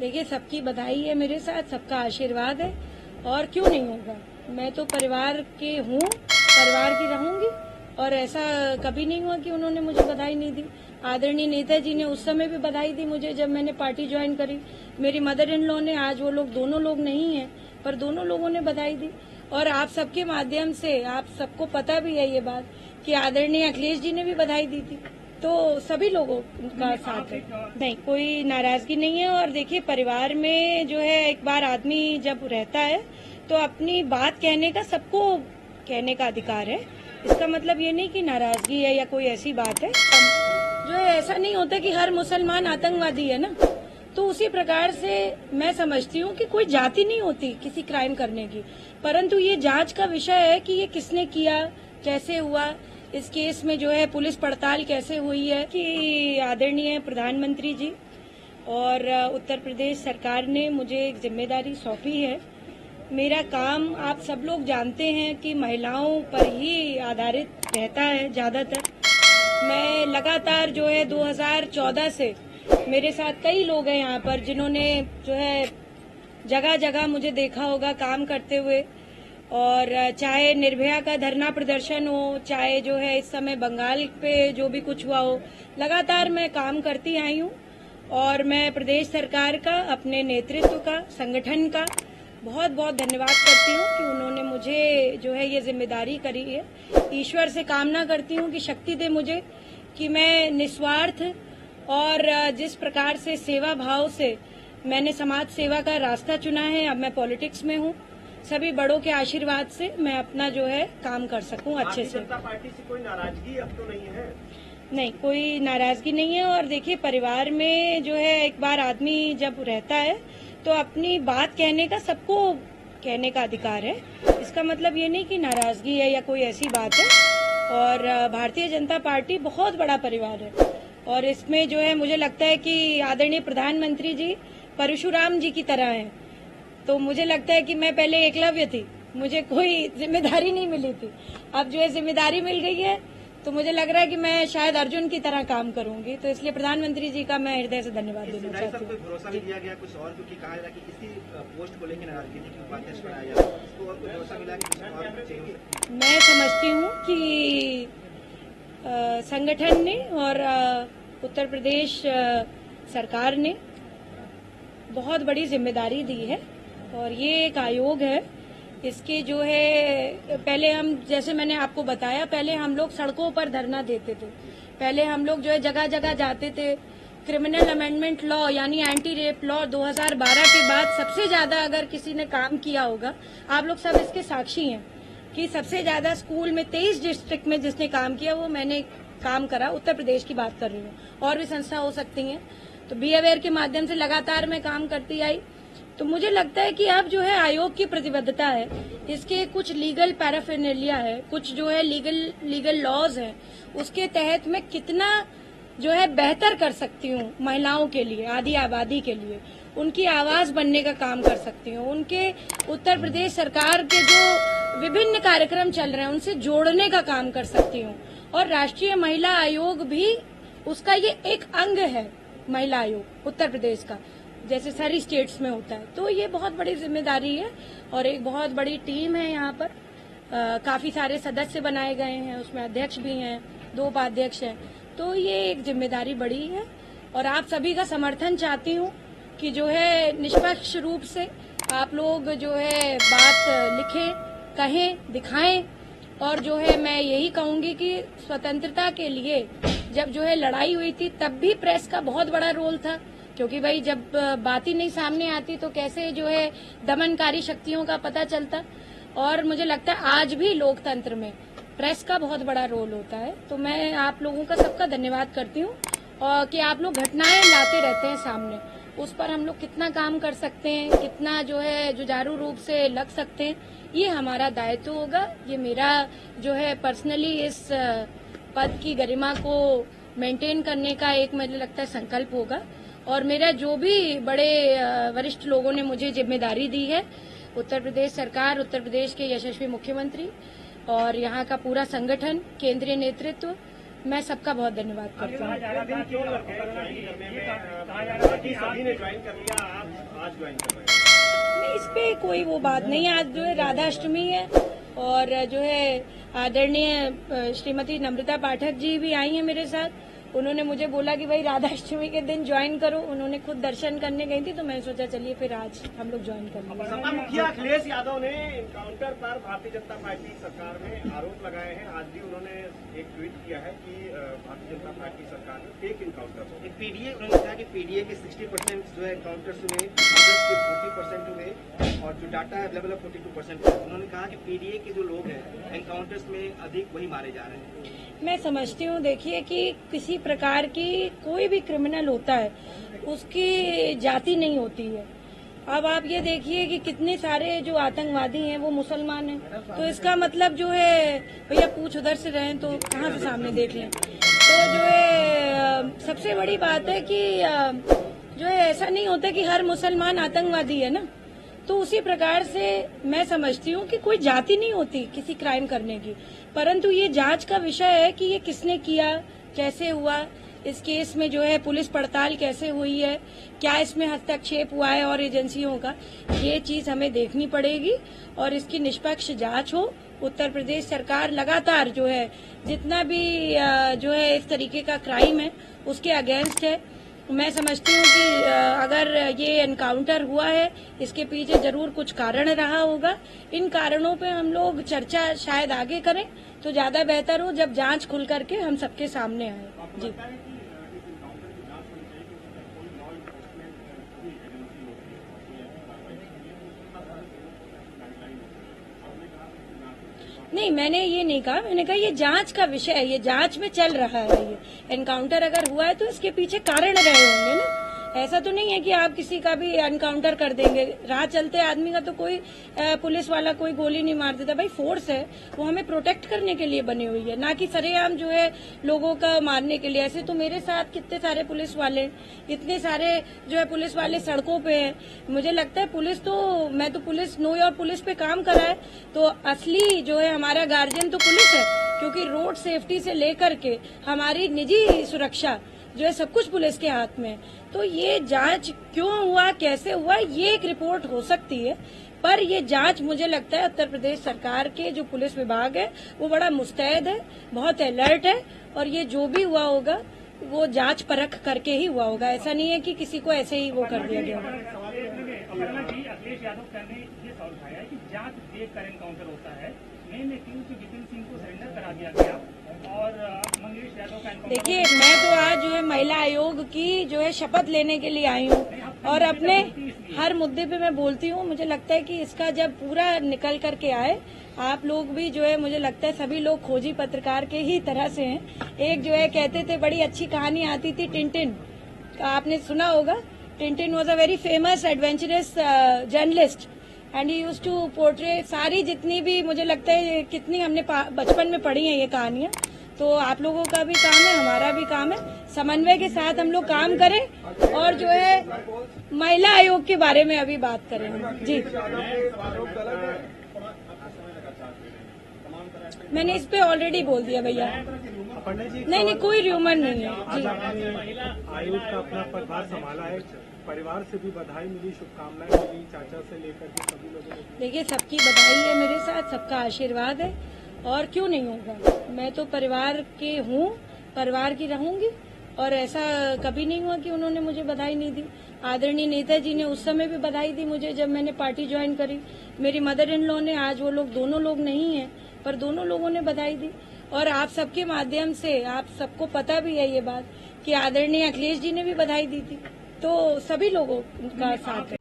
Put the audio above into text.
देखिए, सबकी बधाई है मेरे साथ, सबका आशीर्वाद है और क्यों नहीं होगा। मैं तो परिवार की हूँ, परिवार की रहूंगी और ऐसा कभी नहीं हुआ कि उन्होंने मुझे बधाई नहीं दी। आदरणीय नेताजी ने उस समय भी बधाई दी मुझे जब मैंने पार्टी ज्वाइन करी। मेरी मदर इन लॉ ने, आज वो लोग दोनों लोग नहीं हैं, पर दोनों लोगों ने बधाई दी। और आप सबके माध्यम से आप सबको पता भी है ये बात कि आदरणीय अखिलेश जी ने भी बधाई दी थी। तो सभी लोगों का साथ है, नहीं कोई नाराजगी नहीं है। और देखिए, परिवार में जो है एक बार आदमी जब रहता है तो अपनी बात कहने का, सबको कहने का अधिकार है। इसका मतलब ये नहीं कि नाराजगी है या कोई ऐसी बात है। जो है ऐसा नहीं होता कि हर मुसलमान आतंकवादी है ना, तो उसी प्रकार से मैं समझती हूँ कि कोई जाति नहीं होती किसी क्राइम करने की, परंतु ये जांच का विषय है कि ये किसने किया, कैसे हुआ, इस केस में जो है पुलिस पड़ताल कैसे हुई है। कि आदरणीय प्रधानमंत्री जी और उत्तर प्रदेश सरकार ने मुझे एक जिम्मेदारी सौंपी है। मेरा काम आप सब लोग जानते हैं कि महिलाओं पर ही आधारित रहता है ज्यादातर। मैं लगातार जो है 2014 से मेरे साथ कई लोग हैं यहाँ पर जिन्होंने जो है जगह जगह मुझे देखा होगा काम करते हुए। और चाहे निर्भया का धरना प्रदर्शन हो, चाहे जो है इस समय बंगाल पे जो भी कुछ हुआ हो, लगातार मैं काम करती आई हूँ। और मैं प्रदेश सरकार का, अपने नेतृत्व का, संगठन का बहुत बहुत धन्यवाद करती हूँ कि उन्होंने मुझे जो है ये जिम्मेदारी करी है। ईश्वर से कामना करती हूँ कि शक्ति दे मुझे कि मैं निस्वार्थ और जिस प्रकार से सेवा भाव से मैंने समाज सेवा का रास्ता चुना है, अब मैं पॉलिटिक्स में हूँ, सभी बड़ों के आशीर्वाद से मैं अपना जो है काम कर सकूं अच्छे से। जनता पार्टी से कोई नाराजगी अब तो नहीं है? नहीं, कोई नाराजगी नहीं है। और देखिए, परिवार में जो है एक बार आदमी जब रहता है तो अपनी बात कहने का, सबको कहने का अधिकार है। इसका मतलब ये नहीं कि नाराजगी है या कोई ऐसी बात है। और भारतीय जनता पार्टी बहुत बड़ा परिवार है और इसमें जो है मुझे लगता है कि आदरणीय प्रधानमंत्री जी परशुराम जी की तरह हैं। तो मुझे लगता है कि मैं पहले एकलव्य थी, मुझे कोई जिम्मेदारी नहीं मिली थी, अब जो है जिम्मेदारी मिल गई है तो मुझे लग रहा है कि मैं शायद अर्जुन की तरह काम करूंगी। तो इसलिए प्रधानमंत्री जी का मैं हृदय से धन्यवाद देना चाहती हूँ। भरोसा भी दिया गया कुछ और, क्योंकि कहा जा कि किसी पोस्ट को लेकर नाराजगी नहीं की उपाध्यक्ष बनाया जाए, इसको और भरोसा मिला कि कुछ और चाहिए। मैं समझती हूँ कि संगठन ने और उत्तर प्रदेश सरकार ने बहुत बड़ी जिम्मेदारी दी है और ये एक आयोग है। इसके जो है पहले हम, जैसे मैंने आपको बताया, पहले हम लोग सड़कों पर धरना देते थे, पहले हम लोग जो है जगह जगह जाते थे। क्रिमिनल अमेंडमेंट लॉ यानी एंटी रेप लॉ 2012 के बाद सबसे ज्यादा अगर किसी ने काम किया होगा, आप लोग सब इसके साक्षी हैं कि सबसे ज्यादा स्कूल में 23 डिस्ट्रिक्ट में जिसने काम किया वो मैंने काम करा। उत्तर प्रदेश की बात कर रही हूँ, और भी संस्था हो सकती हैं। तो बी अवेयर के माध्यम से लगातार मैं काम करती आई। तो मुझे लगता है कि अब जो है आयोग की प्रतिबद्धता है, इसके कुछ लीगल पैराफिनेलिया है, कुछ जो है लीगल लॉज है, उसके तहत मैं कितना जो है बेहतर कर सकती हूँ महिलाओं के लिए, आधी आबादी के लिए, उनकी आवाज बनने का काम कर सकती हूँ। उनके उत्तर प्रदेश सरकार के जो विभिन्न कार्यक्रम चल रहे हैं उनसे जोड़ने का काम कर सकती हूँ। और राष्ट्रीय महिला आयोग भी उसका ये एक अंग है, महिला आयोग उत्तर प्रदेश का, जैसे सारी स्टेट्स में होता है। तो ये बहुत बड़ी जिम्मेदारी है और एक बहुत बड़ी टीम है यहाँ पर। काफी सारे सदस्य बनाए गए हैं, उसमें अध्यक्ष भी हैं, 2 उपाध्यक्ष हैं। तो ये एक जिम्मेदारी बड़ी है और आप सभी का समर्थन चाहती हूँ कि जो है निष्पक्ष रूप से आप लोग जो है बात लिखें, कहें, दिखाएं। और जो है मैं यही कहूंगी कि स्वतंत्रता के लिए जब जो है लड़ाई हुई थी तब भी प्रेस का बहुत बड़ा रोल था, क्योंकि भाई जब बात ही नहीं सामने आती तो कैसे जो है दमनकारी शक्तियों का पता चलता। और मुझे लगता है आज भी लोकतंत्र में प्रेस का बहुत बड़ा रोल होता है। तो मैं आप लोगों का सबका धन्यवाद करती हूँ और कि आप लोग घटनाएं लाते रहते हैं सामने, उस पर हम लोग कितना काम कर सकते हैं, कितना जो है जुझारू रूप से लग सकते हैं, ये हमारा दायित्व होगा। ये मेरा जो है पर्सनली इस पद की गरिमा को मेंटेन करने का एक मुझे लगता है संकल्प होगा। और मेरा जो भी बड़े वरिष्ठ लोगों ने मुझे जिम्मेदारी दी है, उत्तर प्रदेश सरकार, उत्तर प्रदेश के यशस्वी मुख्यमंत्री और यहाँ का पूरा संगठन, केंद्रीय नेतृत्व मैं सबका बहुत धन्यवाद करती हूँ। सभी ने ज्वाइन कर लिया, आप आज ज्वाइन कर रहे हैं? नहीं, इस पे कोई वो बात नहीं है। आज जो है राधाष्टमी है और जो है आदरणीय श्रीमती नम्रता पाठक जी भी आई हैं मेरे साथ। उन्होंने मुझे बोला कि भाई राधाष्टमी के दिन ज्वाइन करो। उन्होंने खुद दर्शन करने गई थी तो मैंने सोचा चलिए फिर आज हम लोग ज्वाइन कर लेंगे। सपा मुखिया अखिलेश यादव ने एनकाउंटर पर भारतीय जनता पार्टी सरकार में आरोप लगाए हैं। आज भी उन्होंने एक ट्वीट किया है कि भारतीय जनता पार्टी सरकार में फेक एनकाउंटर हो। पीडीए, उन्होंने कहा कि पीडीए के 60% जो है एनकाउंटर्स हुए, कांग्रेस के 40% हुए और जो डाटा अवेलेबल है 42% हुए। उन्होंने कहा कि पीडीए के जो लोग हैं एनकाउंटर्स में अधिक वही मारे जा रहे हैं। मैं समझती हूँ, देखिए कि किसी प्रकार की कोई भी क्रिमिनल होता है उसकी जाति नहीं होती है। अब आप ये देखिए कि कितने सारे जो आतंकवादी हैं वो मुसलमान हैं, तो इसका मतलब जो है भैया पूछ उधर से रहें तो कहाँ से सामने देख लें। तो जो है सबसे बड़ी बात है कि जो है ऐसा नहीं होता कि हर मुसलमान आतंकवादी है ना। तो उसी प्रकार से मैं समझती हूँ कि कोई जाति नहीं होती किसी क्राइम करने की, परंतु ये जांच का विषय है कि ये किसने किया, कैसे हुआ, इस केस में जो है पुलिस पड़ताल कैसे हुई है, क्या इसमें हस्तक्षेप हुआ है और एजेंसियों का, ये चीज हमें देखनी पड़ेगी और इसकी निष्पक्ष जांच हो। उत्तर प्रदेश सरकार लगातार जो है जितना भी जो है इस तरीके का क्राइम है उसके अगेंस्ट है। मैं समझती हूँ कि अगर ये एनकाउंटर हुआ है इसके पीछे जरूर कुछ कारण रहा होगा। इन कारणों पे हम लोग चर्चा शायद आगे करें तो ज्यादा बेहतर हो, जब जांच खुल करके हम सबके सामने आए। जी, नहीं, मैंने ये नहीं कहा। मैंने कहा ये जांच का विषय है, ये जांच में चल रहा है। ये एनकाउंटर अगर हुआ है तो इसके पीछे कारण रहे होंगे ना। ऐसा तो नहीं है कि आप किसी का भी एनकाउंटर कर देंगे। राह चलते आदमी का तो कोई पुलिस वाला कोई गोली नहीं मार देता। भाई फोर्स है, वो हमें प्रोटेक्ट करने के लिए बनी हुई है, ना कि सरेआम जो है लोगों का मारने के लिए। ऐसे तो मेरे साथ कितने सारे पुलिस वाले, इतने सारे जो है पुलिस वाले सड़कों पे हैं। मुझे लगता है मैं तो पुलिस नो और पुलिस पे काम करा है, तो असली जो है हमारा गार्जियन तो पुलिस है, क्योंकि रोड सेफ्टी से लेकर के हमारी निजी सुरक्षा जो है सब कुछ पुलिस के हाथ में। तो ये जांच क्यों हुआ, कैसे हुआ, ये एक रिपोर्ट हो सकती है, पर ये जांच मुझे लगता है उत्तर प्रदेश सरकार के जो पुलिस विभाग है वो बड़ा मुस्तैद है, बहुत अलर्ट है और ये जो भी हुआ होगा वो जांच परख करके ही हुआ होगा। ऐसा नहीं है कि किसी को ऐसे ही वो कर दिया गया। अखिलेश यादव सर ने ये सवाल उठाया है कि जांच देख कर एनकाउंटर होता है। मेन एक्यूज विपिन सिंह को सरेंडर करा दिया गया और मंगेश यादव का एनकाउंटर। देखिए, मैं तो आज जो है महिला आयोग की जो है शपथ लेने के लिए आई हूँ और अपने हर मुद्दे पे मैं बोलती हूँ। मुझे लगता है कि इसका जब पूरा निकल करके आए, आप लोग भी जो है मुझे लगता है सभी लोग खोजी पत्रकार के ही तरह से हैं। एक जो है कहते थे बड़ी अच्छी कहानी आती थी टिंटिन, आपने सुना होगा। Tintin was a very famous adventurous journalist and he used to portray सारी जितनी भी मुझे लगता है कितनी हमने बचपन में पढ़ी हैं ये कहानियां। तो आप लोगों का भी काम है, हमारा भी काम है, समन्वय के साथ हम लोग काम करें और जो है महिला आयोग के बारे में अभी बात करें हम। जी, मैंने इस पे ऑलरेडी बोल दिया भैया। नहीं, कोई र्यूमर नहीं है। जी, आयोग का अपना पदभार संभाला है, परिवार से भी बधाई मिली, शुभकामनाएं मिली, चाचा से लेकर के सभी लोगों को। देखिए, सबकी बधाई है मेरे साथ, सबका आशीर्वाद है और क्यों नहीं होगा। मैं तो परिवार के हूँ, परिवार की रहूंगी और ऐसा कभी नहीं हुआ कि उन्होंने मुझे बधाई नहीं दी। आदरणीय नेताजी ने उस समय भी बधाई दी मुझे जब मैंने पार्टी ज्वाइन करी। मेरी मदर इन लॉ ने, आज वो लोग दोनों लोग नहीं हैं पर दोनों लोगों ने बधाई दी। और आप सबके माध्यम से आप सबको पता भी है ये बात कि आदरणीय अखिलेश जी ने भी बधाई दी थी। तो सभी लोगों का साथ है।